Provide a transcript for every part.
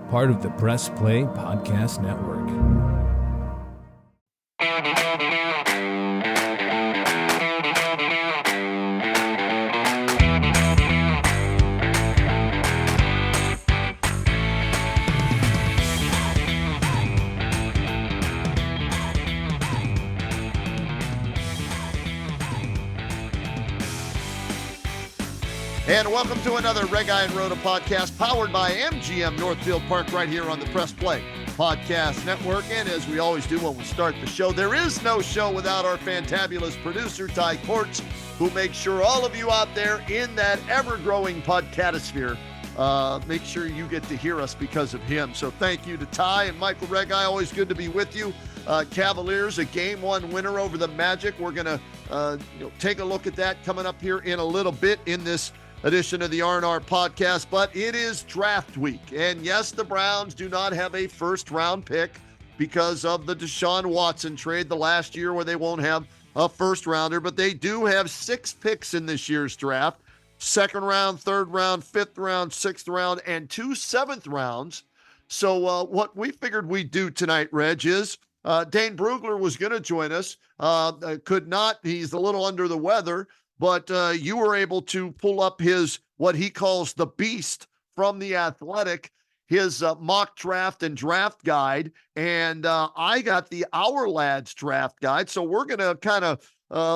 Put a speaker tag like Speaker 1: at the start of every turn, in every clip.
Speaker 1: part of the Press Play Podcast Network.
Speaker 2: And welcome to another Reghi Roda podcast powered by MGM Northfield Park right here on the Press Play Podcast Network. And as we always do when we start the show, there is no show without our fantabulous producer, Cordts, who makes sure all of you out there in that ever-growing podcatosphere, make sure you get to hear us because of him. So thank you to Ty and Michael Reghi. Always good to be with you. Cavaliers, a Game 1 winner over the Magic. We're going to take a look at that coming up here in a little bit in this edition of the R&R podcast, but it is draft week. And yes, the Browns do not have a first-round pick because of the Deshaun Watson trade the last year where they won't have a first-rounder, but they do have 6 picks in this year's draft: second round, third round, fifth round, sixth round, and 2 seventh rounds. So what we figured we'd do tonight, Reg, is Dane Brugler was going to join us, could not. He's a little under the weather. But you were able to pull up his, what he calls the beast from The Athletic, his mock draft and draft guide. And I got the Our Lads draft guide. So we're going to kind of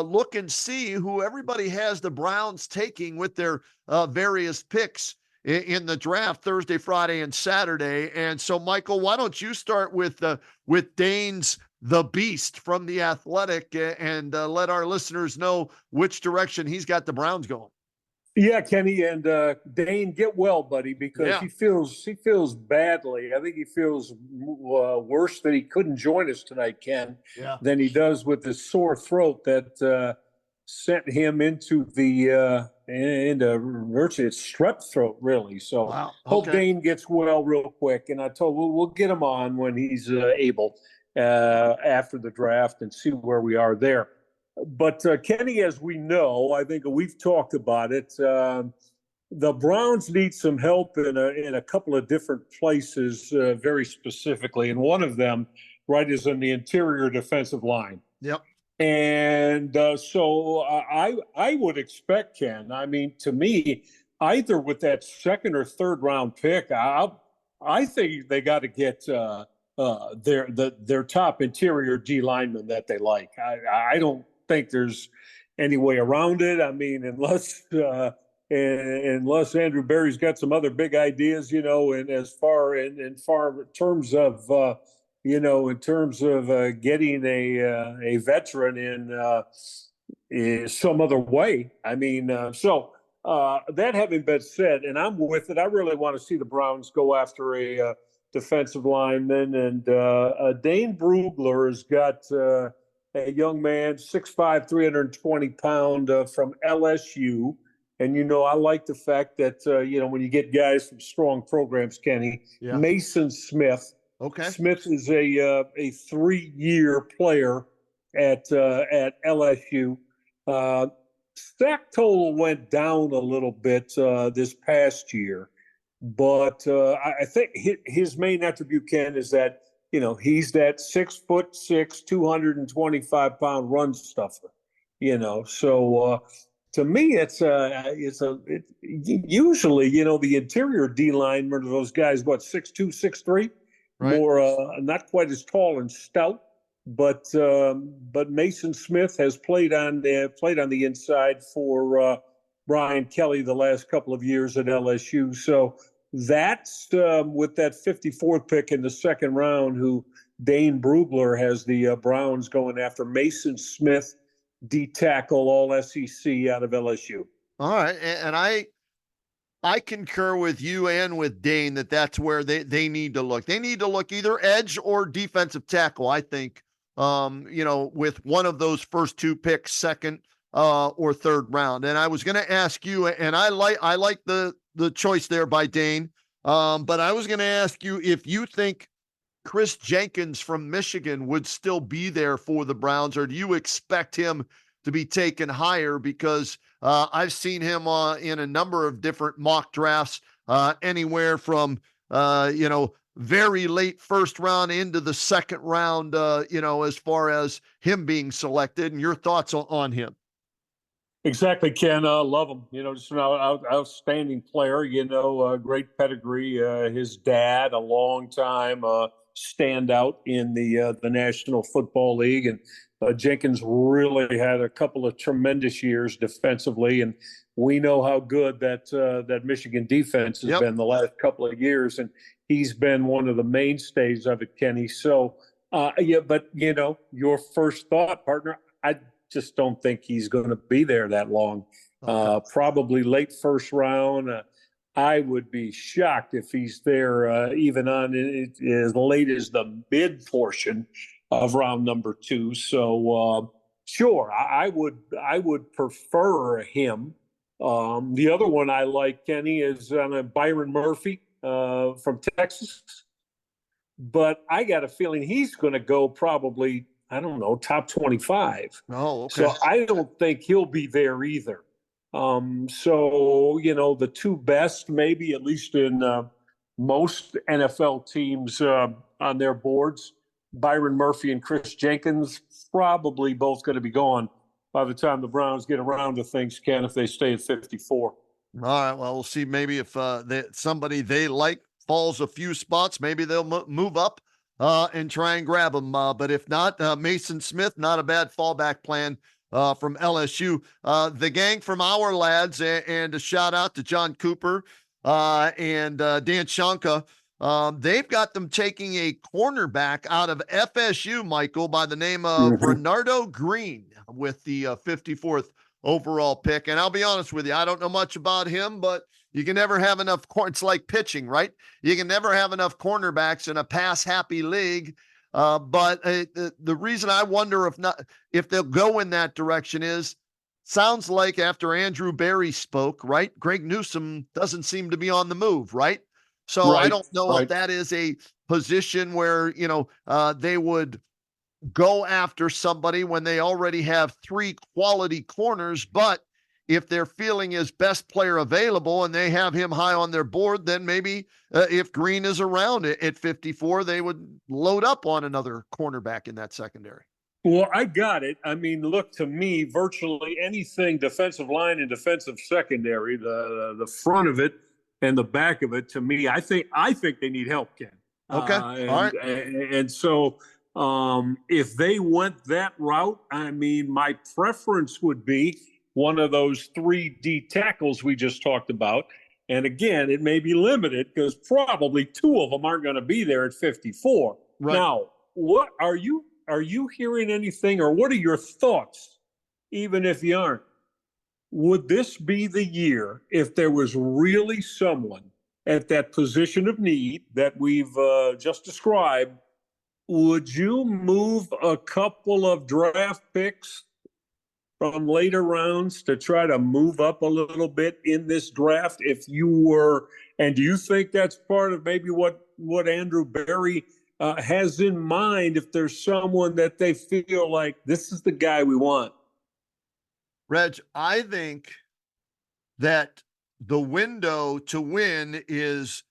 Speaker 2: look and see who everybody has the Browns taking with their various picks in the draft Thursday, Friday, and Saturday. And so, Michael, why don't you start with Dane's The Beast from The Athletic and let our listeners know which direction he's got the Browns going.
Speaker 3: Yeah, Kenny, and Dane, get well, buddy, because he feels badly. I think he feels worse that he couldn't join us tonight, Ken, than he does with his sore throat that sent him into virtually it's strep throat, really. So hope Dane gets well real quick, and I told we'll get him on when he's able after the draft and see where we are there. But Kenny, as we know, I think we've talked about it. The Browns need some help in a couple of different places, very specifically, and one of them, right, is in the interior defensive line.
Speaker 2: Yep.
Speaker 3: And so I would expect, Ken. I mean, to me, either with that second or third round pick, I think they got to get their top interior D lineman that they like. I don't think there's any way around it. I mean, unless Andrew Berry's got some other big ideas, and as far in terms of getting a veteran in some other way. I mean, that having been said, and I'm with it, I really want to see the Browns go after a defensive lineman, and Dane Brugler has got a young man, 6'5", 320-pound from LSU. And, I like the fact that, when you get guys from strong programs, Kenny, Mason Smith.
Speaker 2: Okay.
Speaker 3: Smith is a 3-year player at LSU. Sack total went down a little bit this past year. But I think his main attribute, Ken, is that, he's that 6'6", 225-pound run stuffer, So to me, it's usually, the interior D linemen are those guys, 6'2", 6'3", right. More not quite as tall and stout, but Mason Smith has played on the inside for Brian Kelly the last couple of years at LSU. So that's with that 54th pick in the second round, who Dane Brugler has the Browns going after Mason Smith, D tackle, all SEC out of LSU.
Speaker 2: All right, and I concur with you and with Dane that's where they need to look. They need to look either edge or defensive tackle, I think, with one of those first 2 picks, second or third round. And I was going to ask you, and I like the choice there by Dane, but I was going to ask you if you think Chris Jenkins from Michigan would still be there for the Browns, or do you expect him to be taken higher? Because I've seen him in a number of different mock drafts, anywhere from very late first round into the second round, as far as him being selected, and your thoughts on him.
Speaker 3: Exactly, Ken. Love him. Just an outstanding player. Great pedigree. His dad, a long time standout in the National Football League, and Jenkins really had a couple of tremendous years defensively, and we know how good that Michigan defense has been the last couple of years, and he's been one of the mainstays of it, Kenny. So, but your first thought, partner, I just don't think he's going to be there that long. Okay. Probably late first round. I would be shocked if he's there even on as late as the mid portion of round number 2. So sure, I would prefer him. The other one I like, Kenny, is Byron Murphy from Texas. But I got a feeling he's going to go probably, I don't know, top 25.
Speaker 2: Oh, okay.
Speaker 3: So I don't think he'll be there either. The two best, maybe at least in most NFL teams on their boards, Byron Murphy and Chris Jenkins, probably both going to be gone by the time the Browns get around to things, Ken, if they stay at 54.
Speaker 2: All right. Well, we'll see. Maybe if somebody they like falls a few spots, maybe they'll move up and try and grab him. But if not, Mason Smith, not a bad fallback plan from LSU. The gang from our lads, and a shout out to John Cooper and Dan Shanka. They've got them taking a cornerback out of FSU, Michael, by the name of Bernardo Green with the 54th overall pick. And I'll be honest with you, I don't know much about him, but you can never have enough. It's like pitching, right? You can never have enough cornerbacks in a pass-happy league. But the reason I wonder if they'll go in that direction is, sounds like after Andrew Berry spoke, right? Greg Newsome doesn't seem to be on the move, right? So I don't know if that is a position where, they would go after somebody when they already have 3 quality corners. But if their feeling is best player available and they have him high on their board, then maybe if Green is around at 54, they would load up on another cornerback in that secondary.
Speaker 3: Well, I got it. I mean, look, to me, virtually anything defensive line and defensive secondary, the front of it and the back of it, to me, I think they need help, Ken.
Speaker 2: Okay. All right.
Speaker 3: And so if they went that route, I mean, my preference would be one of those 3 D tackles we just talked about. And again, it may be limited because probably 2 of them aren't going to be there at 54. Right. Now, what are you hearing anything, or what are your thoughts, even if you aren't? Would this be the year, if there was really someone at that position of need that we've just described, would you move a couple of draft picks from later rounds to try to move up a little bit in this draft if you were? And do you think that's part of maybe what Andrew Berry has in mind, if there's someone that they feel like this is the guy we want?
Speaker 2: Reg, I think that the window to win is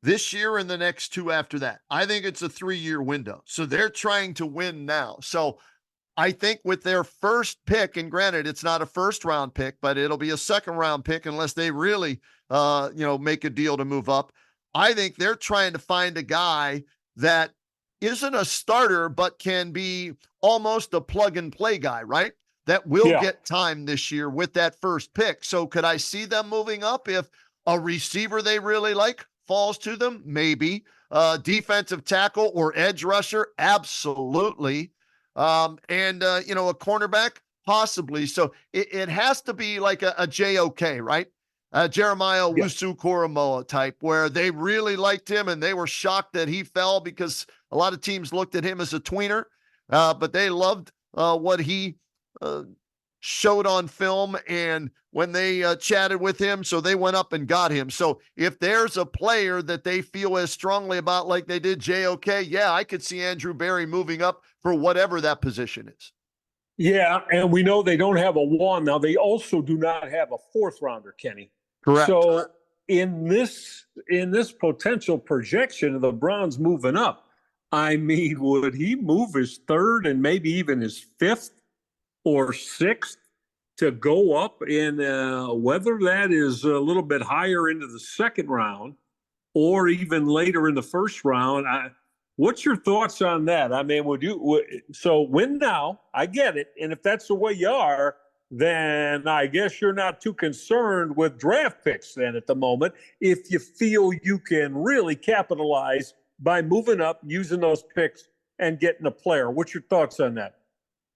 Speaker 2: this year and the next 2 after that. I think it's a 3-year window. So they're trying to win now. So I think with their first pick, and granted, it's not a first round pick, but it'll be a second round pick unless they really, make a deal to move up. I think they're trying to find a guy that isn't a starter, but can be almost a plug and play guy, right? That will get time this year with that first pick. So could I see them moving up if a receiver they really like falls to them? Maybe. Defensive tackle or edge rusher? Absolutely. A cornerback? Possibly. So it has to be like a JOK, right? Jeremiah Wusu-Koramoah type, where they really liked him and they were shocked that he fell because a lot of teams looked at him as a tweener, but they loved what he showed on film and when they chatted with him, so they went up and got him. So if there's a player that they feel as strongly about like they did JOK, I could see Andrew Berry moving up for whatever that position is.
Speaker 3: Yeah, and we know they don't have a one. Now, they also do not have a 4th rounder, Kenny.
Speaker 2: Correct.
Speaker 3: So in this potential projection of the Browns moving up, I mean, would he move his third and maybe even his fifth or sixth to go up in whether that is a little bit higher into the second round or even later in the first round? What's your thoughts on that? I mean, so win now? I get it, and if that's the way you are, then I guess you're not too concerned with draft picks then at the moment, if you feel you can really capitalize by moving up, using those picks, and getting a player. What's your thoughts on that?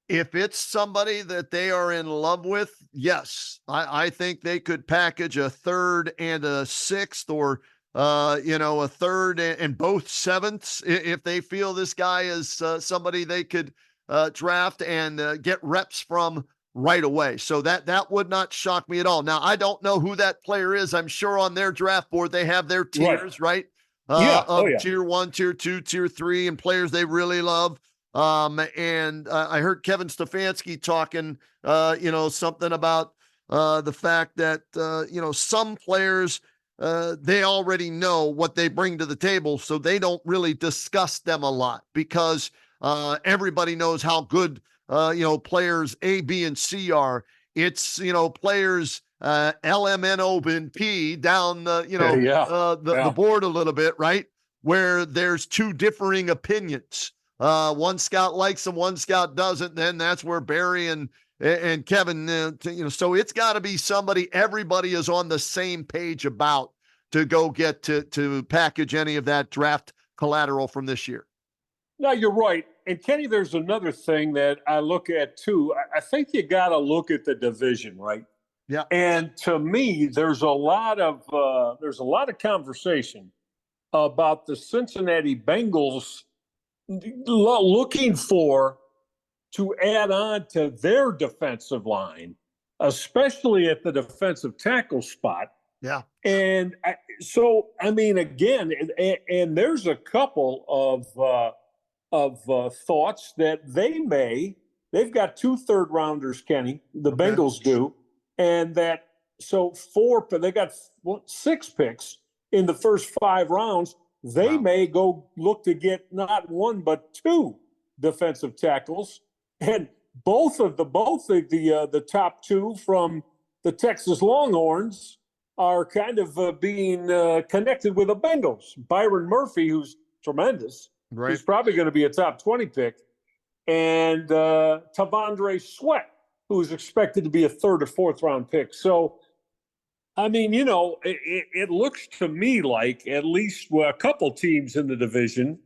Speaker 2: If it's somebody that they are in love with, yes, I think they could package a third and a sixth, or a third and both sevenths if they feel this guy is somebody they could draft and get reps from right away. So that would not shock me at all. Now, I don't know who that player is. I'm sure on their draft board they have their tiers, right? Of tier 1, tier 2, tier 3, and players they really love. And I heard Kevin Stefanski talking, something about the fact that, some players, they already know what they bring to the table, so they don't really discuss them a lot because everybody knows how good, players A, B, and C are. It's, players L, M, N, O, and P down the board a little bit, right? Where there's two differing opinions. One scout likes him, one scout doesn't. Then that's where Barry and Kevin, so it's got to be somebody everybody is on the same page about to go get to package any of that draft collateral from this year.
Speaker 3: No, you're right. And Kenny, there's another thing that I look at too. I think you got to look at the division, right?
Speaker 2: Yeah.
Speaker 3: And to me, there's a lot of conversation about the Cincinnati Bengals looking to add on to their defensive line, especially at the defensive tackle spot.
Speaker 2: Yeah.
Speaker 3: And so, I mean, again, and there's a couple of thoughts that they've got 2 third-rounders, Kenny, the Bengals do, and they got 6 picks in the first 5 rounds. They may go look to get not 1 but 2 defensive tackles, and both of the top 2 from the Texas Longhorns are kind of being connected with the Bengals. Byron Murphy, who's tremendous, he's probably going to be a top 20 pick, and Tavondre Sweat, who's expected to be a 3rd or 4th round pick. So, I mean, it looks to me like at least a couple teams in the division,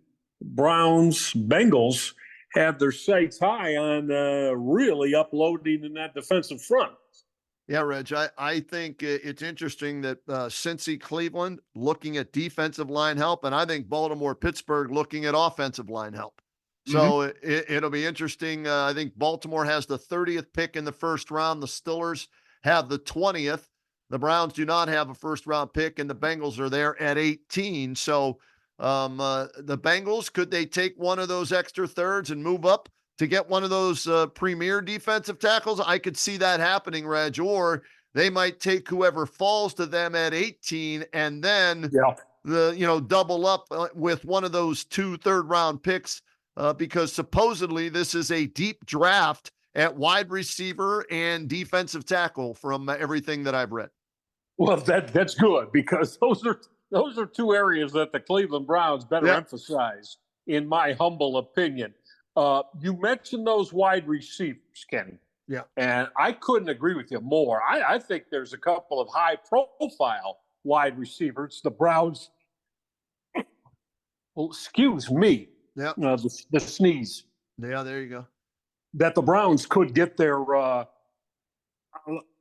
Speaker 3: Browns, Bengals, have their sights high on really uploading in that defensive front.
Speaker 2: Yeah, Reg, I think it's interesting that Cincy, Cleveland looking at defensive line help, and I think Baltimore, Pittsburgh looking at offensive line help. So it'll be interesting. I think Baltimore has the 30th pick in the first round. The Steelers have the 20th. The Browns do not have a first-round pick, and the Bengals are there at 18. So the Bengals, could they take one of those extra thirds and move up to get one of those premier defensive tackles? I could see that happening, Reg. Or they might take whoever falls to them at 18 and then double up with one of those 2 third-round picks because supposedly this is a deep draft at wide receiver and defensive tackle from everything that I've read.
Speaker 3: Well, that's good because those are 2 areas that the Cleveland Browns better emphasize, in my humble opinion. You mentioned those wide receivers, Kenny.
Speaker 2: Yeah.
Speaker 3: And I couldn't agree with you more. I think there's a couple of high-profile wide receivers. The Browns, excuse me, the sneeze.
Speaker 2: Yeah, there you go.
Speaker 3: That the Browns could get their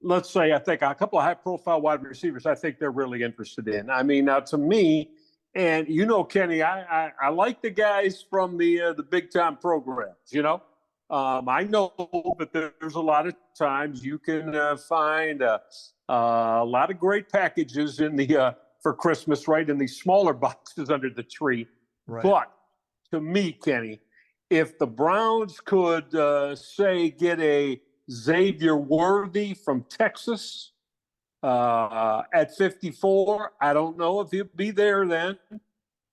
Speaker 3: let's say, I think a couple of high-profile wide receivers I think they're really interested in. I mean, now to me, and Kenny, I like the guys from the big-time programs, I know that there's a lot of times you can find a lot of great packages in the for Christmas, right, in these smaller boxes under the tree.
Speaker 2: Right.
Speaker 3: But to me, Kenny, if the Browns could, say, get a Xavier Worthy from Texas At 54, I don't know if he'll be there then.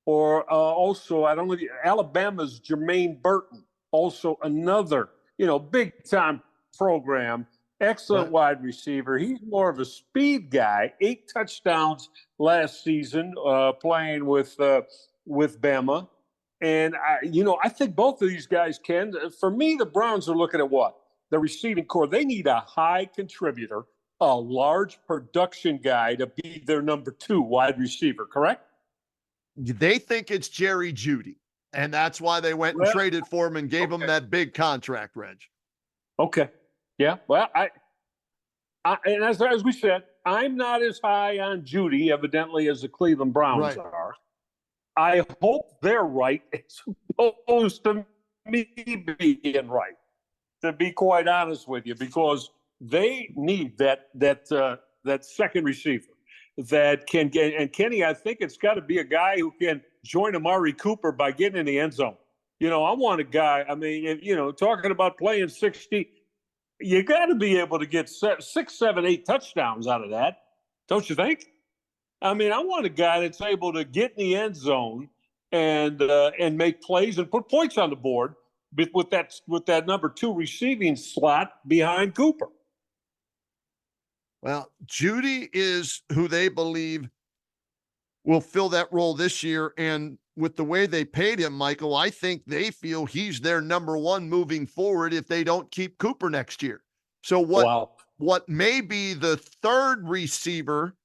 Speaker 3: Or also, I don't know, Alabama's Jermaine Burton, also another, big time program, excellent
Speaker 2: Right.
Speaker 3: wide receiver. He's more of a speed guy. 8 touchdowns last season playing with Bama. And I think both of these guys can. For me, the Browns are looking at what? The receiving core. They need a high contributor, a large production guy to be their number 2 wide receiver, correct?
Speaker 2: They think it's Jerry Jeudy, and that's why they went and traded for him and gave him that big contract, Reg.
Speaker 3: Okay. Yeah. Well, and as we said, I'm not as high on Jeudy, evidently, as the Cleveland Browns are. I hope they're right, as opposed to me being right, to be quite honest with you, because they need that second receiver that can get. And Kenny, I think it's got to be a guy who can join Amari Cooper by getting in the end zone. I want a guy. I mean, talking about playing 60, you got to be able to get 6, 7, 8 touchdowns out of that, don't you think? I mean, I want a guy that's able to get in the end zone and make plays and put points on the board with that number 2 receiving slot behind Cooper.
Speaker 2: Well, Jeudy is who they believe will fill that role this year. And with the way they paid him, Michael, I think they feel he's their number 1 moving forward if they don't keep Cooper next year. So what may be the 3rd receiver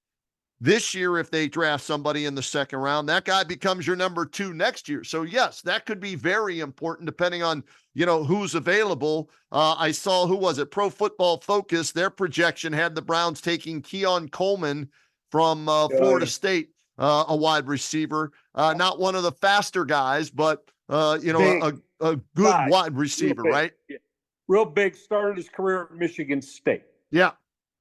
Speaker 2: this year, if they draft somebody in the 2nd round, that guy becomes your number 2 next year. So yes, that could be very important depending on, who's available. I saw, who was it? Pro Football Focus, their projection had the Browns taking Keon Coleman from Florida State, a wide receiver, not one of the faster guys, but a good wide receiver, right?
Speaker 3: Yeah. Real big, started his career at Michigan State.
Speaker 2: Yeah.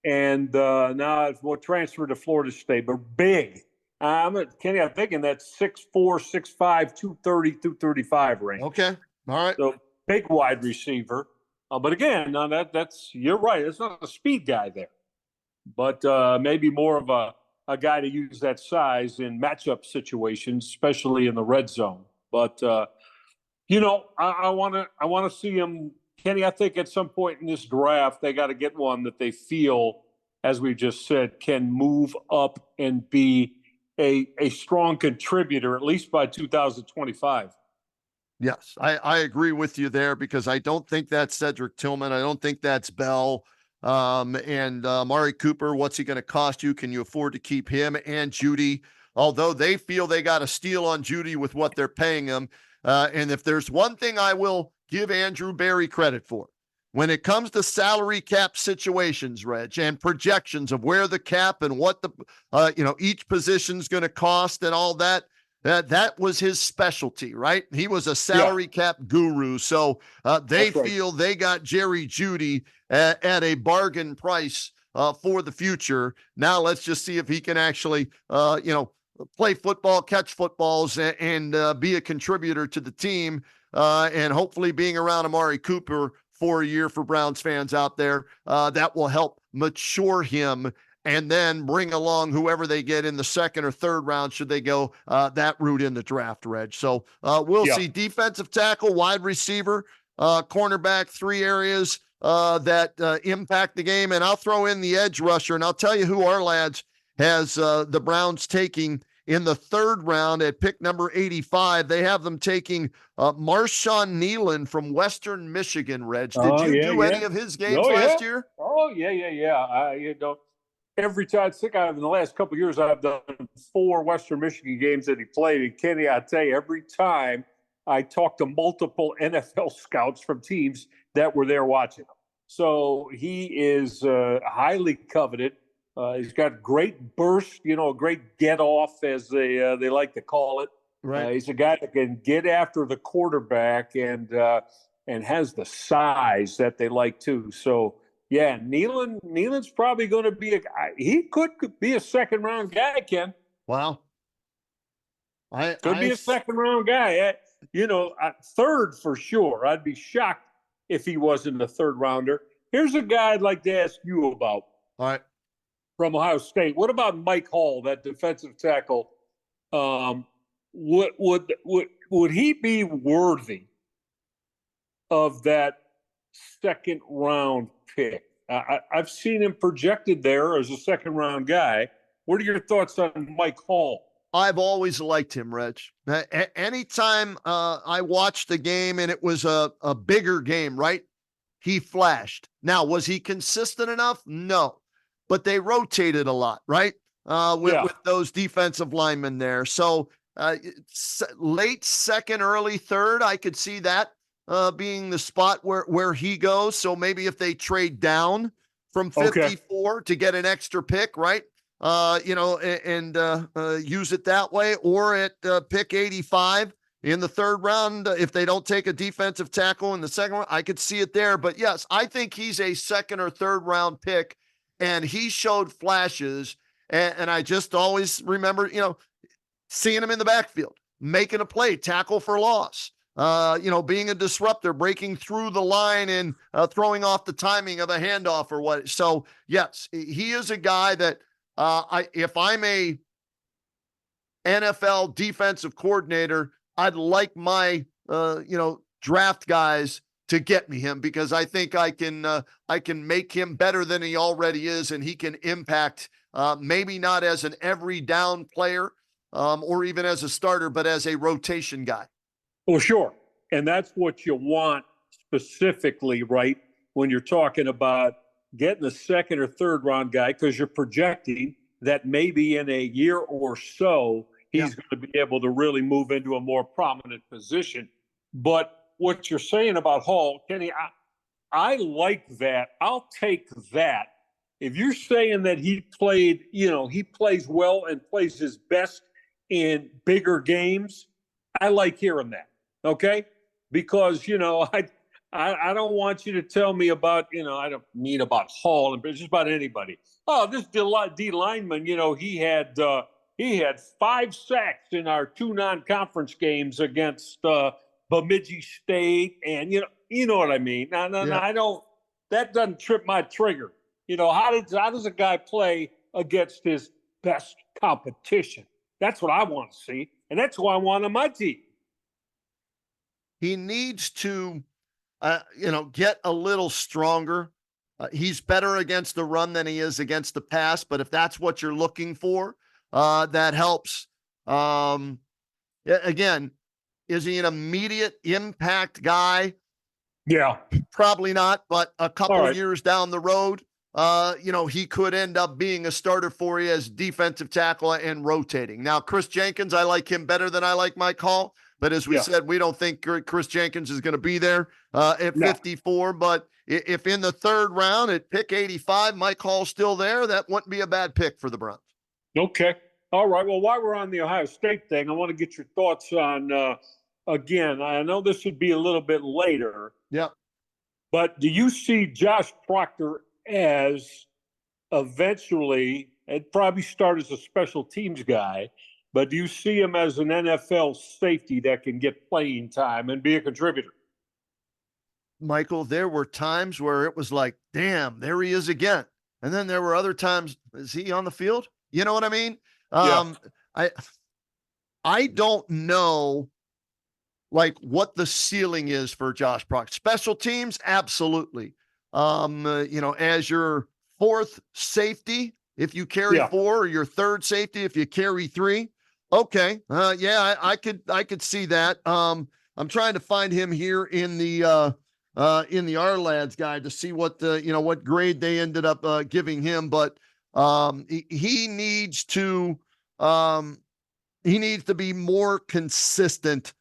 Speaker 3: And now we'll transfer to Florida State, but big. Kenny, I'm thinking that's 6'4", 6'5", 230, 235 range.
Speaker 2: Okay. All right.
Speaker 3: So big wide receiver. But again, now that's you're right. It's not a speed guy there, but maybe more of a guy to use that size in matchup situations, especially in the red zone. But I want to see him. Kenny, I think at some point in this draft, they got to get one that they feel, as we just said, can move up and be a strong contributor, at least by 2025.
Speaker 2: Yes, I agree with you there, because I don't think that's Cedric Tillman. I don't think that's Bell. And Amari Cooper, what's he going to cost you? Can you afford to keep him and Jeudy? Although they feel they got a steal on Jeudy with what they're paying him. And if there's one thing I will give Andrew Berry credit for, when it comes to salary cap situations, Reg, and projections of where the cap and what the each position's going to cost and all that, that was his specialty, right? He was a salary cap guru. So they feel they got Jerry Jeudy at a bargain price for the future. Now let's just see if he can actually play football, catch footballs, and be a contributor to the team. And hopefully being around Amari Cooper for a year for Browns fans out there, that will help mature him and then bring along whoever they get in the 2nd or 3rd round should they go that route in the draft, Reg. So we'll see. Defensive tackle, wide receiver, cornerback, 3 areas that impact the game. And I'll throw in the edge rusher, and I'll tell you who our lads has the Browns taking in the 3rd round at pick number 85. They have them taking Marshawn Nealon from Western Michigan, Reg. Did you do any of his games last year?
Speaker 3: Oh, yeah. Every time, I think in the last couple of years, I've done 4 Western Michigan games that he played. And Kenny, I tell you, every time I talked to multiple NFL scouts from teams that were there watching him. So he is highly coveted. He's got great burst, great get off, as they like to call it.
Speaker 2: Right.
Speaker 3: He's a guy that can get after the quarterback and has the size that they like too. So yeah, Nealon's probably going to be he could be a 2nd round guy, Ken.
Speaker 2: Wow.
Speaker 3: Could be a 2nd round guy. 3rd for sure. I'd be shocked if he wasn't a 3rd rounder. Here's a guy I'd like to ask you about.
Speaker 2: All right.
Speaker 3: from Ohio State. What about Mike Hall, that defensive tackle? Would he be worthy of that second round pick? I've seen him projected there as a second round guy. What are your thoughts on Mike Hall?
Speaker 2: I've always liked him, Reg. Anytime I watched the game and it was a bigger game, right? He flashed. Now, was he consistent enough? No. But they rotated a lot, right? With those defensive linemen there. So late second, early third, I could see that being the spot where he goes. So maybe if they trade down from 54 to get an extra pick, right? And use it that way, or at pick 85 in the third round, if they don't take a defensive tackle in the second round, I could see it there. But yes, I think he's a second or third round pick, and he showed flashes. And I just always remember, seeing him in the backfield, making a play, tackle for loss, being a disruptor, breaking through the line and throwing off the timing of a handoff or what. So yes, he is a guy that if I'm a NFL defensive coordinator, I'd like my, draft guys to get me him, because I think I can make him better than he already is. And he can impact, maybe not as an every down player, or even as a starter, but as a rotation guy.
Speaker 3: Well, sure. And that's what you want specifically, right? When you're talking about getting a second or third round guy, because you're projecting that maybe in a year or so, he's going to be able to really move into a more prominent position. But what you're saying about Hall, Kenny, I like that. I'll take that. If you're saying that he played, he plays well and plays his best in bigger games, I like hearing that. Okay? Because, I don't want you to tell me about, I don't mean about Hall, but just about anybody. Oh, this D lineman, he had 5 sacks in our 2 non-conference games against Bemidji State, and you know what I mean. No, I don't. That doesn't trip my trigger. How does a guy play against his best competition? That's what I want to see, and that's who I want on my team.
Speaker 2: He needs to, get a little stronger. He's better against the run than he is against the pass, but if that's what you're looking for, that helps. Again, is he an immediate impact guy?
Speaker 3: Yeah.
Speaker 2: Probably not, but a couple of years down the road, he could end up being a starter for you as defensive tackle and rotating. Now, Chris Jenkins, I like him better than I like Mike Hall. But as we said, we don't think Chris Jenkins is going to be there at 54. But if in the third round at pick 85, Mike Hall's still there, that wouldn't be a bad pick for the Browns.
Speaker 3: Okay. All right. Well, while we're on the Ohio State thing, I want to get your thoughts on, again, I know this would be a little bit later.
Speaker 2: Yeah.
Speaker 3: But do you see Josh Proctor as eventually, and probably start as a special teams guy, but do you see him as an NFL safety that can get playing time and be a contributor?
Speaker 2: Michael, there were times where it was like, damn, there he is again. And then there were other times, is he on the field? You know what I mean? I don't know, what the ceiling is for Josh Proctor. Special teams, absolutely. As your fourth safety, if you carry 4, or your third safety, if you carry 3. Okay. I could see that. I'm trying to find him here in the our lads guide to see what what grade they ended up giving him. But he needs to be more consistent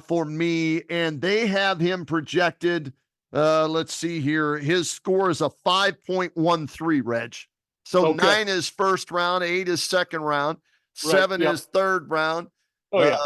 Speaker 2: for me. And they have him projected. Let's see here. His score is a 5.13, Reg. So 9 is first round, 8 is second round. 7 is third round.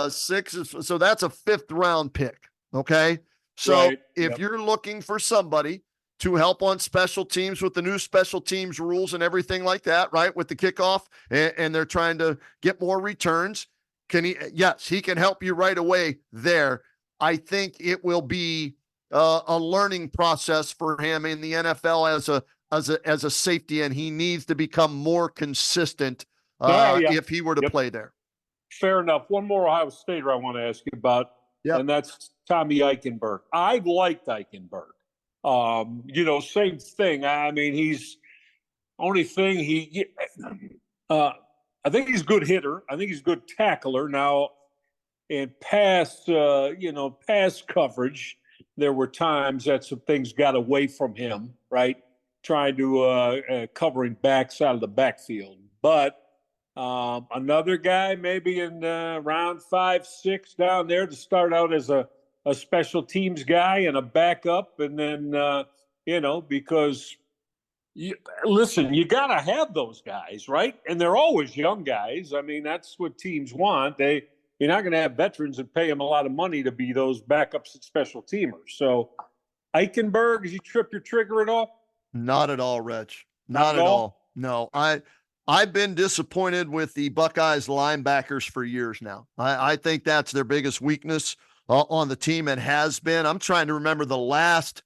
Speaker 2: 6 is, so that's a 5th round pick. Okay. So if you're looking for somebody to help on special teams with the new special teams rules and everything like that, right? With the kickoff, and they're trying to get more returns. He can help you right away there. I think it will be a learning process for him in the NFL as as a safety, and he needs to become more consistent if he were to play there.
Speaker 3: Fair enough. One more Ohio Stater I want to ask you about, and that's Tommy Eichenberg. I liked Eichenberg. Same thing. I mean, he's only thing I think he's a good hitter. I think he's a good tackler. Now, in pass coverage, there were times that some things got away from him, right? Trying to covering backs out of the backfield. But another guy maybe in round 5, 6 down there to start out as a special teams guy and a backup. And then, because you got to have those guys, right? And they're always young guys. I mean, that's what teams want. You're not going to have veterans and pay them a lot of money to be those backups and special teamers. So Eichenberg, did you trip your trigger at all?
Speaker 2: Not at all, Reg. Not at all. No, I've been disappointed with the Buckeyes linebackers for years now. I think that's their biggest weakness on the team and has been. I'm trying to remember the last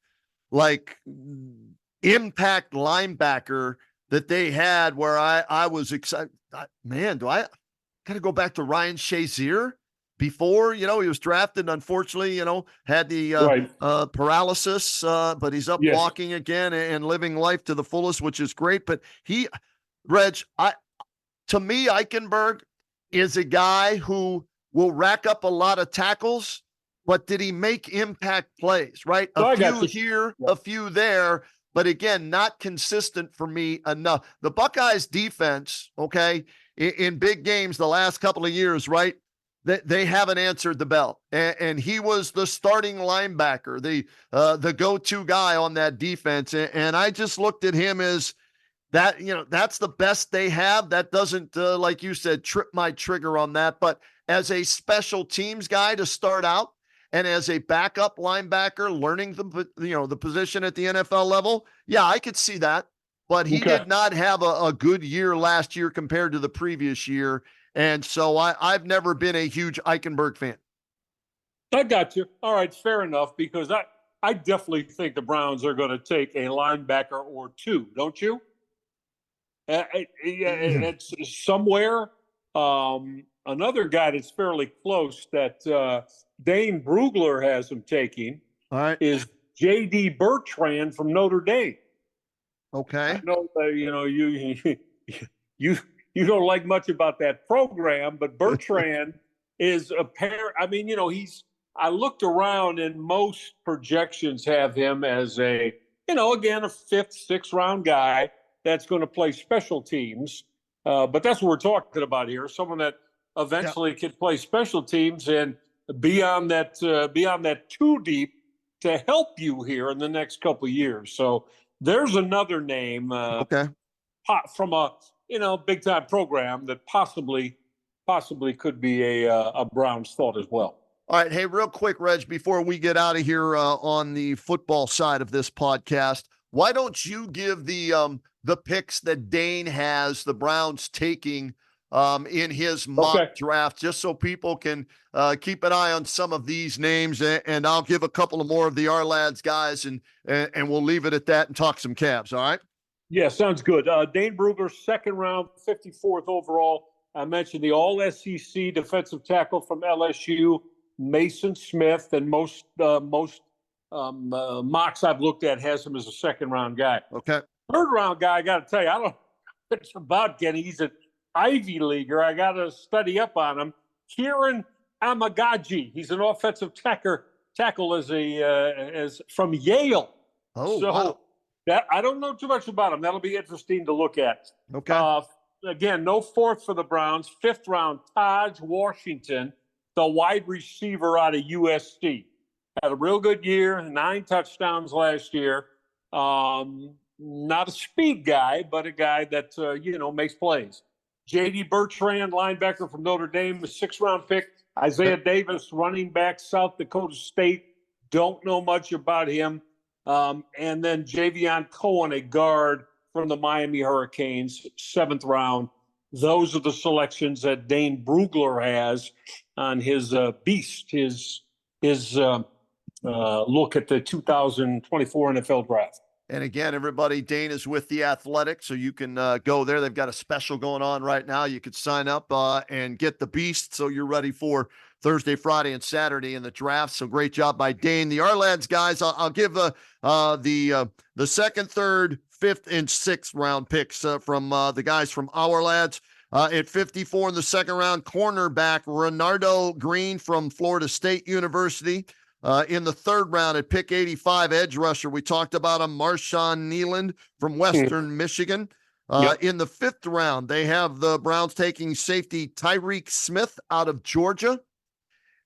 Speaker 2: impact linebacker that they had where I was excited. Man, do I got to go back to Ryan Shazier before, he was drafted, unfortunately, had the paralysis, but he's up walking again and living life to the fullest, which is great. But to me, Eichenberg is a guy who will rack up a lot of tackles, but did he make impact plays, right? A few here, a few there, but again, not consistent for me enough. The Buckeyes defense, okay, in big games the last couple of years, right? They haven't answered the bell, and he was the starting linebacker, the go-to guy on that defense, and I just looked at him as that. That's the best they have. That doesn't, like you said, trip my trigger on that. But as a special teams guy to start out, and as a backup linebacker, learning the position at the NFL level, yeah, I could see that. But he did not have a good year last year compared to the previous year. And so I've never been a huge Eichenberg fan.
Speaker 3: I got you. All right, fair enough, because I definitely think the Browns are going to take a linebacker or two, don't you? It's somewhere. Another guy that's fairly close that Dane Brugler has him taking is J.D. Bertrand from Notre Dame.
Speaker 2: Okay.
Speaker 3: I know you don't like much about that program, but Bertrand is a pair. I mean, I looked around and most projections have him as a 5th, 6th round guy that's going to play special teams. But that's what we're talking about here. Someone that eventually can play special teams and be on that 2 deep to help you here in the next couple of years. So there's another name from a big time program that possibly could be a Browns thought as well.
Speaker 2: All right, hey, real quick, Reg, before we get out of here on the football side of this podcast, why don't you give the picks that Dane has the Browns taking in his mock draft, just so people can keep an eye on some of these names, and I'll give a couple of more of the Our Lads guys, and we'll leave it at that and talk some Cavs, all right?
Speaker 3: Yeah, sounds good. Dane Brugler, 2nd round, 54th overall. I mentioned the All-SEC defensive tackle from LSU, Mason Smith, and most mocks I've looked at has him as a 2nd round guy.
Speaker 2: Okay.
Speaker 3: 3rd round guy, I got to tell you, I don't know what it's about, Kenny. He's an Ivy Leaguer. I got to study up on him. Kieran Amagaji. He's an offensive tackle as from Yale.
Speaker 2: Oh, wow.
Speaker 3: That I don't know too much about him. That'll be interesting to look at.
Speaker 2: Okay.
Speaker 3: Again, no 4th for the Browns. 5th round, Taj Washington, the wide receiver out of USC. Had a real good year, 9 touchdowns last year. Not a speed guy, but a guy that, makes plays. J.D. Bertrand, linebacker from Notre Dame, a 6th round pick. Isaiah Davis, running back, South Dakota State. Don't know much about him. And then Javion Cohen, a guard from the Miami Hurricanes, 7th round. Those are the selections that Dane Brugler has on his beast, his look at the 2024 NFL draft.
Speaker 2: And again, everybody, Dane is with The Athletic, so you can go there. They've got a special going on right now. You could sign up and get the beast so you're ready for Thursday, Friday, and Saturday in the draft. So great job by Dane. The Ourlads guys, I'll give the second, third, fifth, and sixth round picks from the guys from Ourlads. At 54 in the second round, cornerback Renardo Green from Florida State University. In the third round at pick 85, edge rusher, we talked about him, Marshawn Nealand from Western Michigan. In the fifth round, they have the Browns taking safety Tyreek Smith out of Georgia.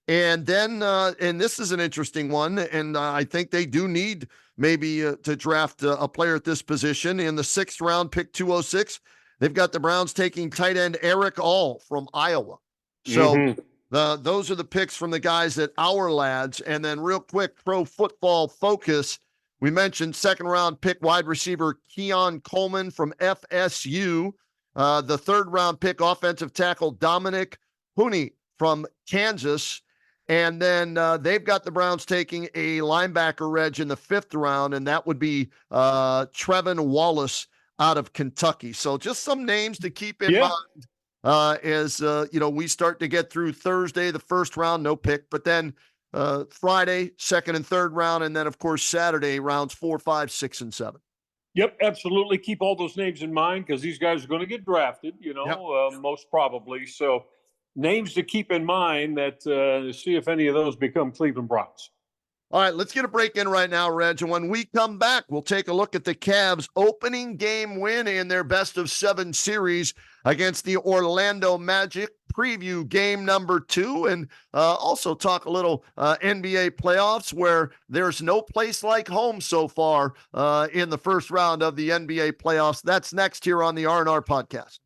Speaker 2: And then, and this is an interesting one, and I think they do need maybe to draft a player at this position. In the sixth round, pick 206, they've got the Browns taking tight end Eric All from Iowa. So those are the picks from the guys at Ourlads. And then real quick, Pro Football Focus, we mentioned second round pick wide receiver Keon Coleman from FSU. The third round pick offensive tackle Dominic Hooney from Kansas. And then they've got the Browns taking a linebacker reg in the fifth round, and that would be Trevin Wallace out of Kentucky. So just some names to keep in mind as we start to get through Thursday, the first round, no pick, but then Friday, second and third round, and then of course Saturday, rounds 4, 5, 6, and 7.
Speaker 3: Yep, absolutely. Keep all those names in mind because these guys are going to get drafted, most probably. So names to keep in mind that see if any of those become Cleveland Browns.
Speaker 2: All right, let's get a break in right now, Reg. And when we come back, we'll take a look at the Cavs' opening game win in their best-of-7 series against the Orlando Magic. Preview game number 2 and also talk a little NBA playoffs where there's no place like home so far in the first round of the NBA playoffs. That's next here on the R&R Podcast.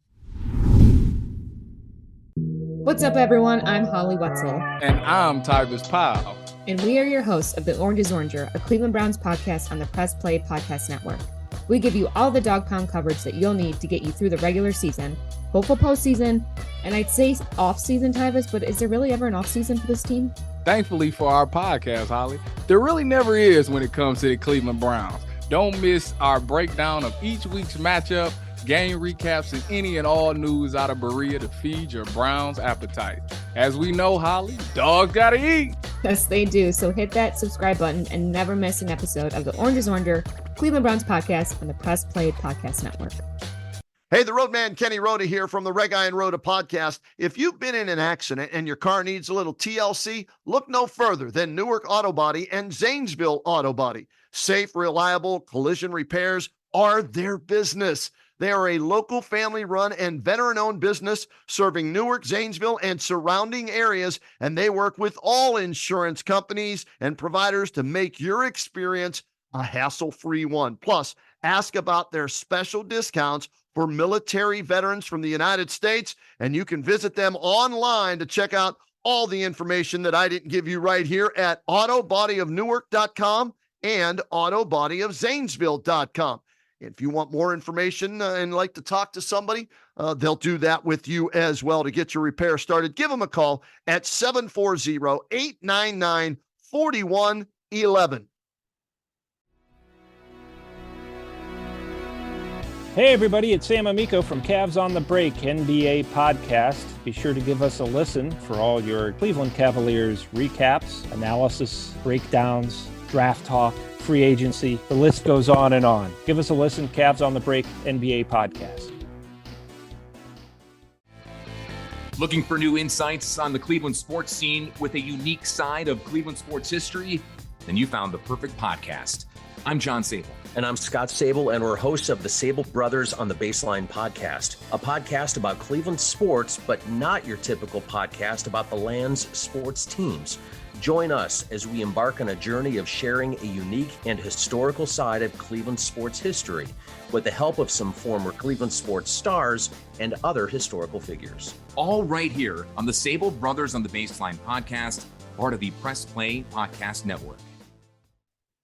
Speaker 4: What's up, everyone? I'm Holly Wetzel.
Speaker 5: And I'm Tybus Powell.
Speaker 4: And we are your hosts of The Orange is Oranger, a Cleveland Browns podcast on the Press Play Podcast Network. We give you all the dog pound coverage that you'll need to get you through the regular season, hopeful postseason, and I'd say off-season, Tybus, but is there really ever an off-season for this team?
Speaker 5: Thankfully for our podcast, Holly, there really never is when it comes to the Cleveland Browns. Don't miss our breakdown of each week's matchup, game recaps, and any and all news out of Berea to feed your Browns appetite. As we know, Holly, dogs gotta eat.
Speaker 4: Yes, they do. So hit that subscribe button and never miss an episode of the Orange is Oranger, Cleveland Browns podcast on the Press Play Podcast Network.
Speaker 2: Hey, the Roadman Kenny Roda here from the Reghi Roda podcast. If you've been in an accident and your car needs a little TLC, look no further than Newark Auto Body and Zanesville Auto Body. Safe, reliable collision repairs are their business. They are a local family-run and veteran-owned business serving Newark, Zanesville, and surrounding areas, and they work with all insurance companies and providers to make your experience a hassle-free one. Plus, ask about their special discounts for military veterans from the United States, and you can visit them online to check out all the information that I didn't give you right here at autobodyofnewark.com and autobodyofzanesville.com. If you want more information and like to talk to somebody, they'll do that with you as well to get your repair started. Give them a call at 740-899-4111.
Speaker 6: Hey everybody, it's Sam Amico from Cavs on the Break NBA podcast. Be sure to give us a listen for all your Cleveland Cavaliers recaps, analysis, breakdowns, draft talk, free agency. The list goes on and on. Give us a listen, Cavs on the Break NBA podcast.
Speaker 7: Looking for new insights on the Cleveland sports scene with a unique side of Cleveland sports history? Then you found the perfect podcast. I'm John Sable.
Speaker 8: And I'm Scott Sable, and we're hosts of the Sable Brothers on the Baseline podcast, a podcast about Cleveland sports, but not your typical podcast about the land's sports teams. Join us as we embark on a journey of sharing a unique and historical side of Cleveland sports history with the help of some former Cleveland sports stars and other historical figures.
Speaker 7: All right here on the Sable Brothers on the Baseline podcast, part of the Press Play Podcast Network.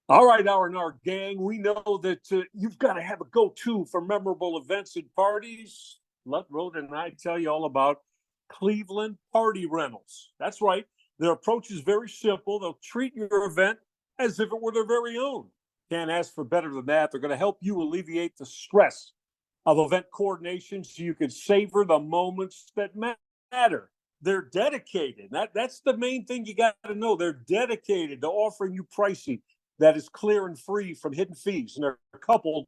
Speaker 3: All right, R&R gang, we know that you've got to have a go-to for memorable events and parties. Let Rhoda and I tell you all about Cleveland Party Rentals. That's right. Their approach is very simple. They'll treat your event as if it were their very own. Can't ask for better than that. They're going to help you alleviate the stress of event coordination so you can savor the moments that matter. They're dedicated. That's the main thing you got to know. They're dedicated to offering you pricing that is clear and free from hidden fees. And they're coupled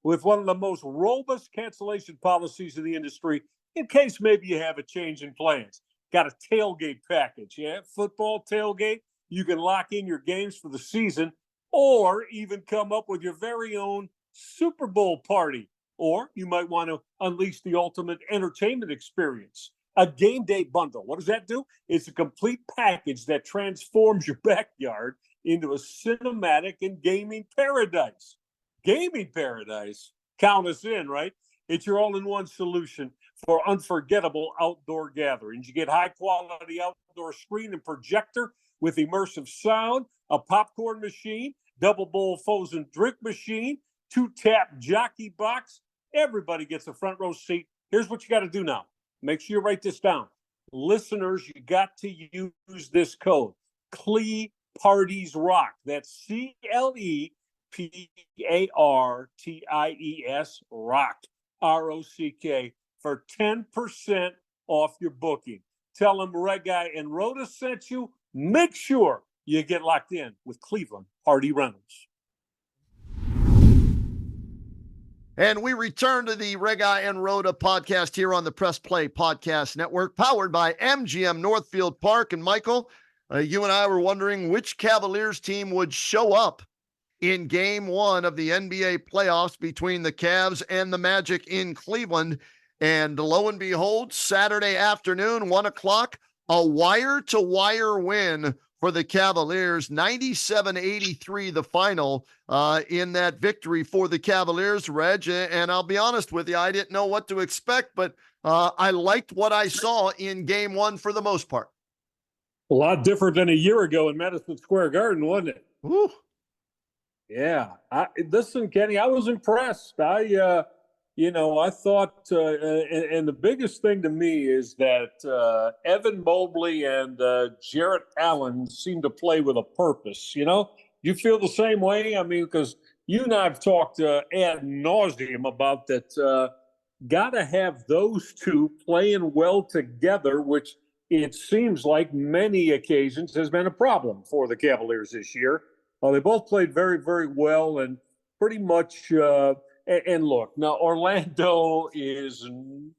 Speaker 3: with one of the most robust cancellation policies in the industry in case maybe you have a change in plans. Got a tailgate package, yeah? Football tailgate. You can lock in your games for the season or even come up with your very own Super Bowl party. Or you might want to unleash the ultimate entertainment experience. A game day bundle. What does that do? It's a complete package that transforms your backyard into a cinematic and gaming paradise. Gaming paradise? Count us in, right? It's your all-in-one solution for unforgettable outdoor gatherings. You get high-quality outdoor screen and projector with immersive sound, a popcorn machine, double bowl frozen drink machine, 2-tap jockey box. Everybody gets a front row seat. Here's what you got to do now. Make sure you write this down. Listeners, you got to use this code. CLE Parties Rock. That's CLEPARTIES Rock. ROCK for 10% off your booking. Tell them Reghi and Roda sent you. Make sure you get locked in with Cleveland Party Rentals.
Speaker 2: And we return to the Reghi and Roda podcast here on the Press Play Podcast Network, powered by MGM Northfield Park. And Michael, you and I were wondering which Cavaliers team would show up in Game 1 of the NBA playoffs between the Cavs and the Magic in Cleveland. And lo and behold, Saturday afternoon, 1 o'clock, a wire-to-wire win for the Cavaliers, 97-83 the final in that victory for the Cavaliers, Reg. And I'll be honest with you, I didn't know what to expect, but I liked what I saw in Game 1 for the most part.
Speaker 3: A lot different than a year ago in Madison Square Garden, wasn't it?
Speaker 2: Woo.
Speaker 3: Yeah. Listen, Kenny, I was impressed. I thought, and the biggest thing to me is that Evan Mobley and Jarrett Allen seem to play with a purpose. You feel the same way? I mean, because you and I have talked ad nauseum about that. Got to have those two playing well together, which it seems like many occasions has been a problem for the Cavaliers this year. They both played very, very well and pretty much and look, now Orlando is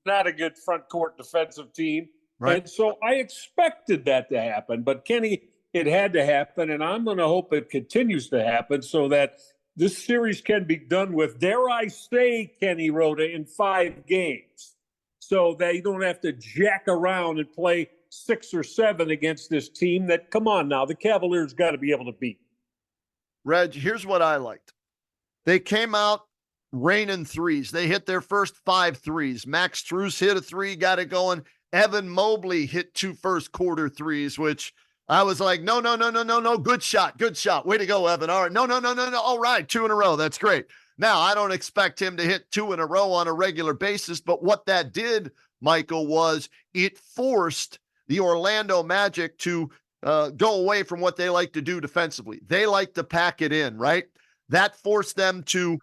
Speaker 3: not a good front court defensive team. Right. And so I expected that to happen. But, Kenny, it had to happen, and I'm going to hope it continues to happen so that this series can be done with, dare I say, Kenny Roda, in 5 games. So they don't have to jack around and play 6 or 7 against this team that, come on now, the Cavaliers got to be able to beat.
Speaker 2: Reg, here's what I liked. They came out raining threes. They hit their first 5 threes. Max Strus hit a 3, got it going. Evan Mobley hit 2 first quarter threes, which I was like, no. Good shot. Way to go, Evan. All right. No. All right. 2 in a row. That's great. Now, I don't expect him to hit 2 in a row on a regular basis, but what that did, Michael, was it forced the Orlando Magic to go away from what they like to do defensively. They like to pack it in, right? That forced them to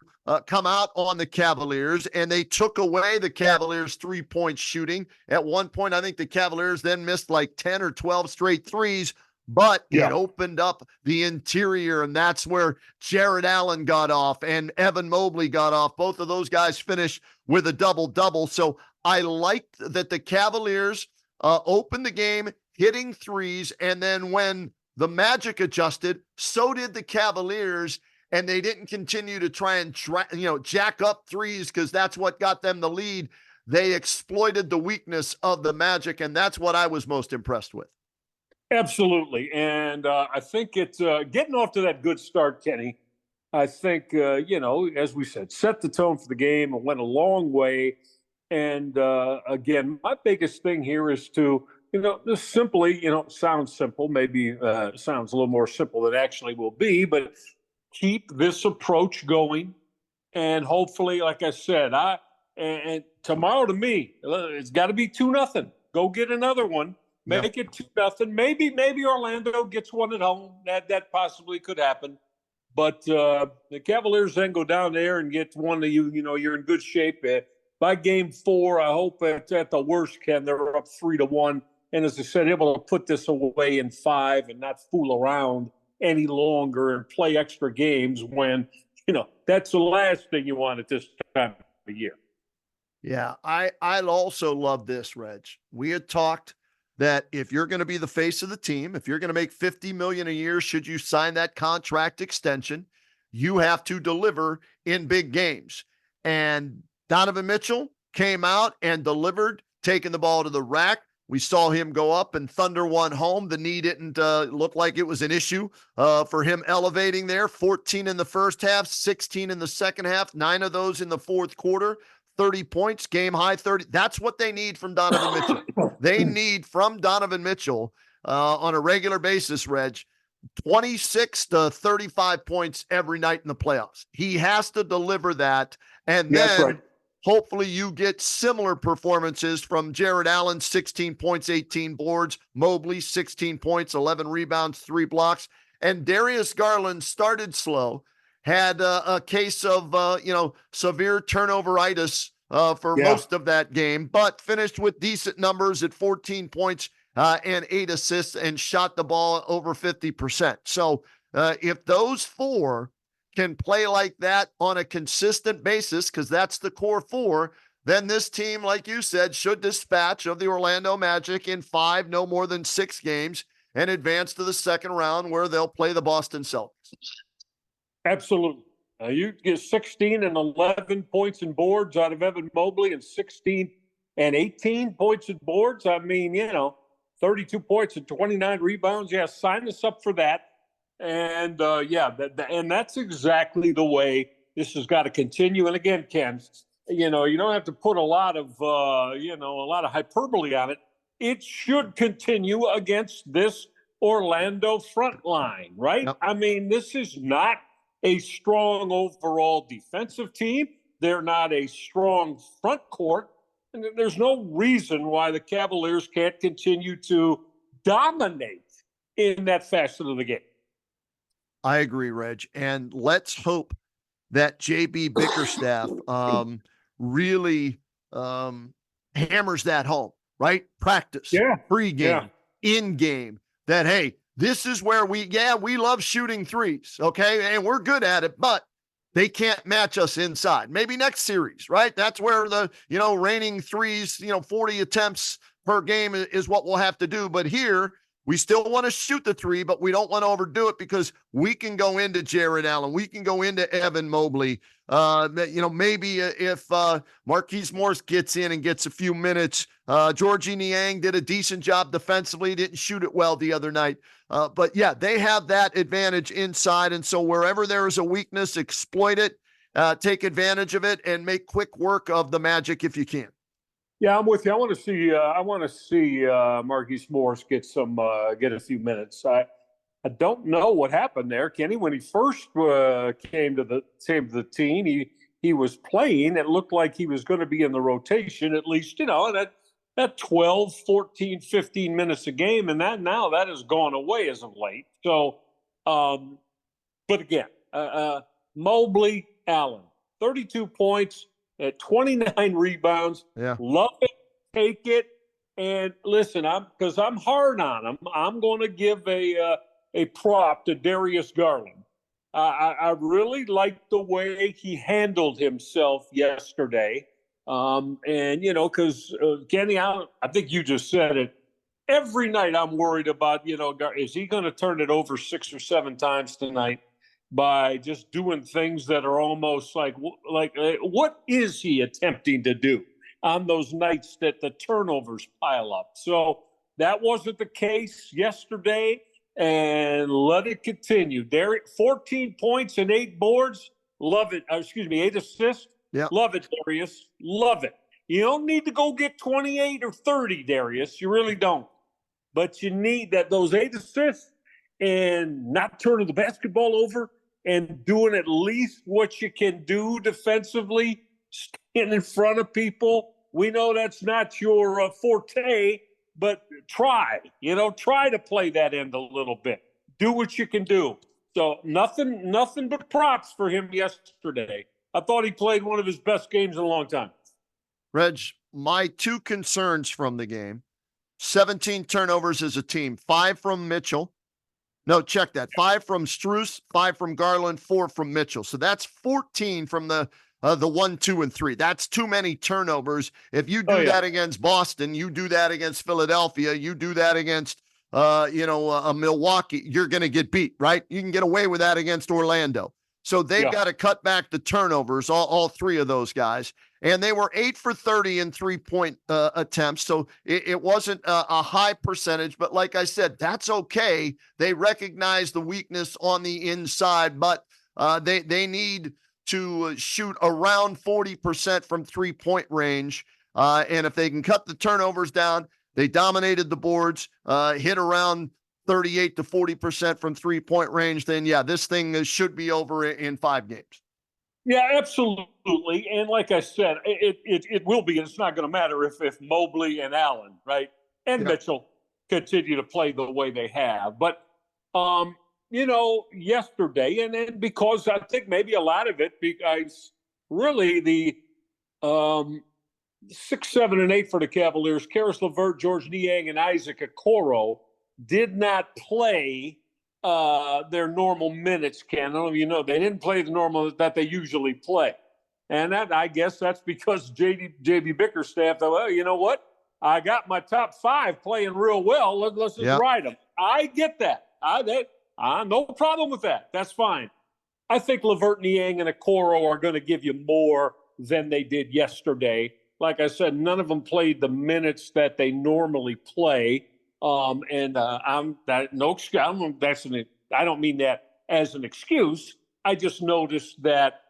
Speaker 2: come out on the Cavaliers, and they took away the Cavaliers' three-point shooting. At one point, I think the Cavaliers then missed like 10 or 12 straight threes, but it opened up the interior, and that's where Jarrett Allen got off and Evan Mobley got off. Both of those guys finished with a double-double. So I liked that the Cavaliers opened the game hitting threes, and then when the Magic adjusted, so did the Cavaliers, and they didn't continue to try and jack up threes because that's what got them the lead. They exploited the weakness of the Magic, and that's what I was most impressed with.
Speaker 3: Absolutely, and I think it's getting off to that good start, Kenny. I think, as we said, set the tone for the game and went a long way. And again, my biggest thing here is to, just simply, sounds simple, maybe sounds a little more simple than it actually will be, but keep this approach going. And hopefully, like I said, and tomorrow to me, it's got to be 2-0. Go get another one. Make it 2-0. Maybe Orlando gets one at home. That possibly could happen. But the Cavaliers then go down there and get one of you. You're in good shape. By game 4, I hope at the worst, Ken, they're up 3-1. And as I said, able to put this away in 5 and not fool around any longer and play extra games when, that's the last thing you want at this time of the year.
Speaker 2: Yeah, I also love this, Reg. We had talked that if you're going to be the face of the team, if you're going to make $50 million a year, should you sign that contract extension, you have to deliver in big games. And Donovan Mitchell came out and delivered, taking the ball to the rack. We saw him go up and thunder one home. The knee didn't look like it was an issue for him elevating there. 14 in the first half, 16 in the second half, 9 of those in the fourth quarter. 30 points, game high 30. That's what they need from Donovan Mitchell. They need from Donovan Mitchell on a regular basis, Reg, 26 to 35 points every night in the playoffs. He has to deliver that. And then hopefully you get similar performances from Jared Allen, 16 points, 18 boards, Mobley, 16 points, 11 rebounds, 3 blocks. And Darius Garland started slow. Had a case of, severe turnoveritis for most of that game, but finished with decent numbers at 14 points and 8 assists and shot the ball over 50%. So if those 4 can play like that on a consistent basis, because that's the core 4, then this team, like you said, should dispatch of the Orlando Magic in 5, no more than 6 games, and advance to the second round where they'll play the Boston Celtics.
Speaker 3: Absolutely. You get 16 and 11 points and boards out of Evan Mobley and 16 and 18 points and boards. I mean, 32 points and 29 rebounds. Yeah, sign us up for that. And, and that's exactly the way this has got to continue. And again, Ken, you don't have to put a lot of hyperbole on it. It should continue against this Orlando front line, right? Yep. I mean, this is not a strong overall defensive team. They're not a strong front court. And there's no reason why the Cavaliers can't continue to dominate in that facet of the game.
Speaker 2: I agree, Reg. And let's hope that JB Bickerstaff really hammers that home, right? Practice, pre-game, in-game, that, hey, this is where we love shooting threes, okay? And we're good at it, but they can't match us inside. Maybe next series, right? That's where the, reigning threes, 40 attempts per game is what we'll have to do. But here, we still want to shoot the 3, but we don't want to overdo it because we can go into Jared Allen. We can go into Evan Mobley. Maybe if Marquise Morris gets in and gets a few minutes. Georgie Niang did a decent job defensively. Didn't shoot it well the other night. But they have that advantage inside. And so wherever there is a weakness, exploit it, take advantage of it, and make quick work of the Magic if you can.
Speaker 3: Yeah, I'm with you. I want to see Marquise Morris get a few minutes. I don't know what happened there, Kenny. When he first came to the team, he was playing. It looked like he was going to be in the rotation at least, that 12, 14, 15 minutes a game, and that has gone away as of late. So, but again, Mobley, Allen, 32 points. At 29 rebounds. Yeah. Love it, take it, and listen, because I'm hard on him, I'm going to give a prop to Darius Garland. I really liked the way he handled himself yesterday. Because Kenny, I think you just said it. Every night I'm worried about, is he going to turn it over 6 or 7 times tonight? By just doing things that are almost like what is he attempting to do on those nights that the turnovers pile up? So that wasn't the case yesterday, and let it continue. Derek, 14 points and 8 boards. Love it. 8 assists. Yeah. Love it, Darius. Love it. You don't need to go get 28 or 30, Darius. You really don't. But you need those 8 assists and not turning the basketball over and doing at least what you can do defensively, staying in front of people. We know that's not your forte, but try to play that end a little bit. Do what you can do. So nothing but props for him yesterday. I thought he played one of his best games in a long time.
Speaker 2: Reg, my two concerns from the game: 17 turnovers as a team, 5 from Mitchell. No, check that. 5 from Strus, 5 from Garland, 4 from Mitchell. So that's 14 from the 1, 2, and 3. That's too many turnovers. If you do that against Boston, you do that against Philadelphia, you do that against Milwaukee, you're going to get beat, right? You can get away with that against Orlando. So they've got to cut back the turnovers, all three of those guys. And they were 8 for 30 in three-point attempts. So it wasn't a high percentage. But like I said, that's okay. They recognize the weakness on the inside, but they need to shoot around 40% from three-point range. And if they can cut the turnovers down, they dominated the boards, hit around 38 to 40% from three-point range, then, yeah, this thing should be over in 5 games.
Speaker 3: Yeah, absolutely. And like I said, it will be. It's not going to matter if Mobley and Allen, right, and Mitchell continue to play the way they have. But, yesterday, and because I think maybe a lot of it, because really the 6, 7, and 8 for the Cavaliers, Karis LeVert, George Niang, and Isaac Okoro did not play their normal minutes, Ken. I don't know if you know, they didn't play the normal that they usually play. And that, I guess that's because JB Bickerstaff thought, well, you know what? I got my top 5 playing real well. Let's just ride them. I get that. No problem with that. That's fine. I think LeVert, Niang, and Okoro are going to give you more than they did yesterday. Like I said, none of them played the minutes that they normally play. I don't mean that as an excuse. I just noticed that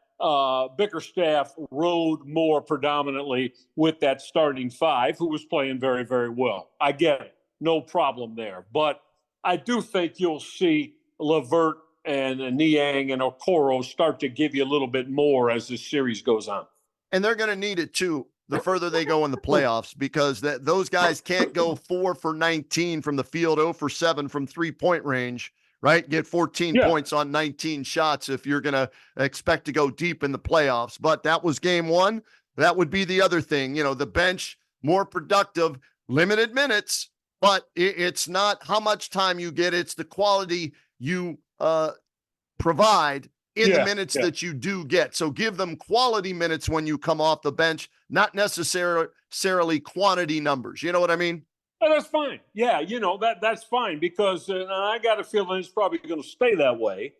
Speaker 3: Bickerstaff rode more predominantly with that starting 5, who was playing very, very well. I get it. No problem there. But I do think you'll see LeVert and Niang and Okoro start to give you a little bit more as this series goes on.
Speaker 2: And they're going to need it too, the further they go in the playoffs, because those guys can't go 4 for 19 from the field, 0 for 7 from three-point range, right? Get 14 points on 19 shots if you're going to expect to go deep in the playoffs. But that was game 1. That would be the other thing. The bench, more productive, limited minutes, but it's not how much time you get. It's the quality you provide in the minutes that you do get. So give them quality minutes when you come off the bench, not necessarily quantity numbers. You know what I mean?
Speaker 3: Oh, that's fine. Yeah, that's fine, because I got a feeling it's probably going to stay that way.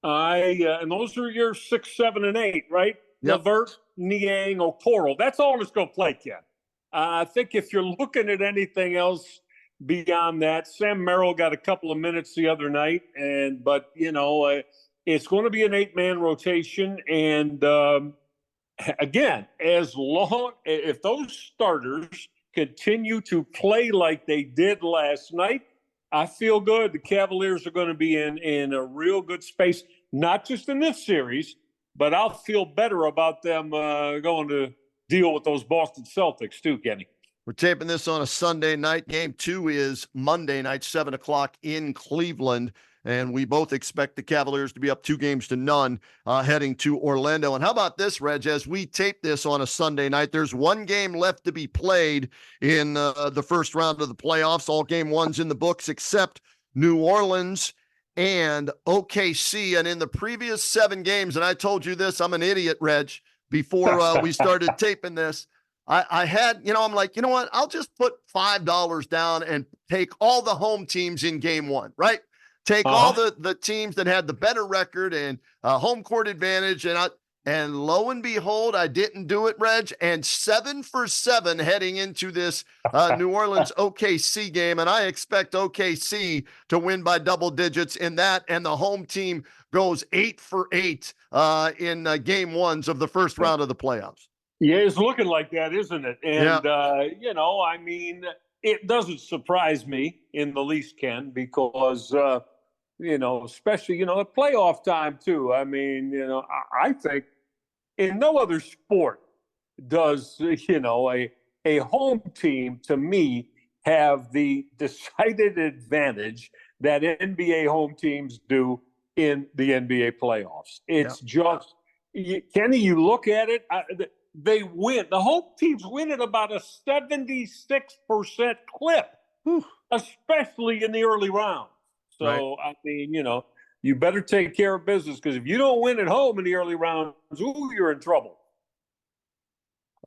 Speaker 3: And those are your 6, 7, and 8, right?
Speaker 2: Yep.
Speaker 3: LeVert, Niang, Okoro. That's all that's going to play, Ken. I think if you're looking at anything else beyond that, Sam Merrill got a couple of minutes the other night, but it's going to be an 8-man rotation. And again, if those starters continue to play like they did last night, I feel good. The Cavaliers are going to be in a real good space, not just in this series, but I'll feel better about them going to deal with those Boston Celtics too, Kenny.
Speaker 2: We're taping this on a Sunday night. Game 2 is Monday night, 7 o'clock in Cleveland. And we both expect the Cavaliers to be up 2-0 heading to Orlando. And how about this, Reg? As we tape this on a Sunday night, there's 1 game left to be played in the first round of the playoffs. All game 1's in the books except New Orleans and OKC. And in the previous 7 games, and I told you this, I'm an idiot, Reg, before we started taping this, I had, I'm like, you know what? I'll just put $5 down and take all the home teams in game 1, right? Take all the teams that had the better record and home court advantage. And lo and behold, I didn't do it, Reg. And 7 for 7 heading into this New Orleans OKC game. And I expect OKC to win by double digits in that. And the home team goes 8 for 8 in game 1s of the first round of the playoffs.
Speaker 3: Yeah, it's looking like that, isn't it? And, it doesn't surprise me in the least, Ken, because, especially, at playoff time too. I mean, I think in no other sport does, a home team, to me, have the decided advantage that NBA home teams do in the NBA playoffs. It's just, Kenny, you look at it, they win. The home teams win at about a 76% clip, especially in the early rounds. So, I mean, you better take care of business, because if you don't win at home in the early rounds, you're in trouble.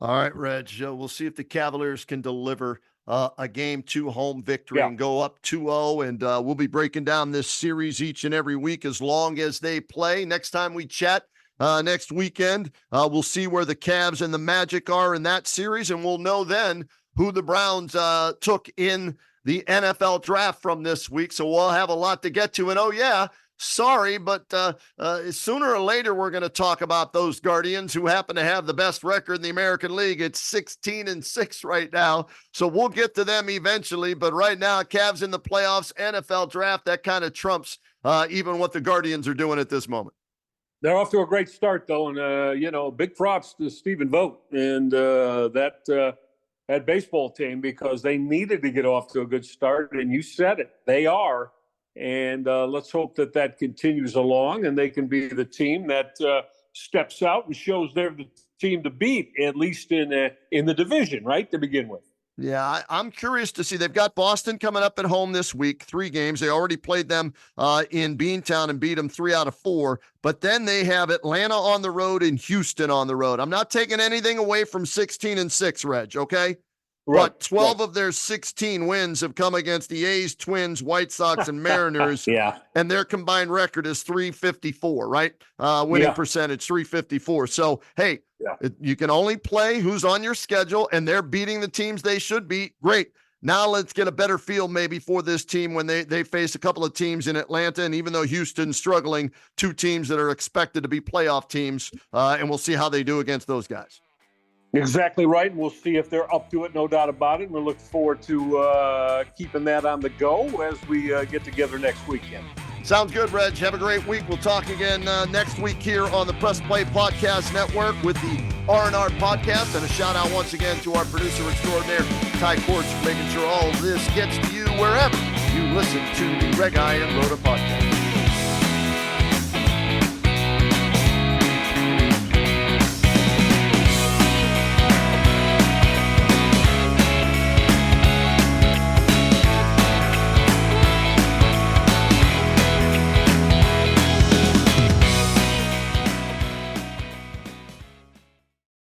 Speaker 2: All right, Reg, we'll see if the Cavaliers can deliver a Game 2 home victory and go up 2-0, and we'll be breaking down this series each and every week as long as they play. Next time we chat next weekend, we'll see where the Cavs and the Magic are in that series, and we'll know then who the Browns took in the NFL draft from this week. So we'll have a lot to get to. And sorry, but sooner or later we're going to talk about those Guardians who happen to have the best record in the American League. It's 16-6 right now, so we'll get to them eventually. But right now, Cavs in the playoffs, NFL draft, that kind of trumps even what the Guardians are doing at this moment.
Speaker 3: They're off to a great start, though, and big props to Stephen Vogt and that baseball team, because they needed to get off to a good start, and you said it, they are. And let's hope that continues along, and they can be the team that steps out and shows they're the team to beat, at least in the division, right, to begin with.
Speaker 2: Yeah, I'm curious to see. They've got Boston coming up at home this week, 3 games. They already played them in Beantown and beat them 3 out of 4. But then they have Atlanta on the road and Houston on the road. I'm not taking anything away from 16-6, Reg, okay?
Speaker 3: Right,
Speaker 2: but 12 of their 16 wins have come against the A's, Twins, White Sox, and Mariners. And their combined record is .354, right? Winning percentage, .354. So, hey, you can only play who's on your schedule, and they're beating the teams they should beat. Great. Now let's get a better feel maybe for this team when they face a couple of teams in Atlanta. And even though Houston's struggling, 2 teams that are expected to be playoff teams, and we'll see how they do against those guys.
Speaker 3: Exactly right, and we'll see if they're up to it, no doubt about it. And we'll look forward to keeping that on the go as we get together next weekend.
Speaker 2: Sounds good, Reg. Have a great week. We'll talk again next week here on the Press Play Podcast Network with the R&R Podcast. And a shout-out once again to our producer extraordinaire, Cordts, for making sure all of this gets to you wherever you listen to the Reghi Roda Podcast.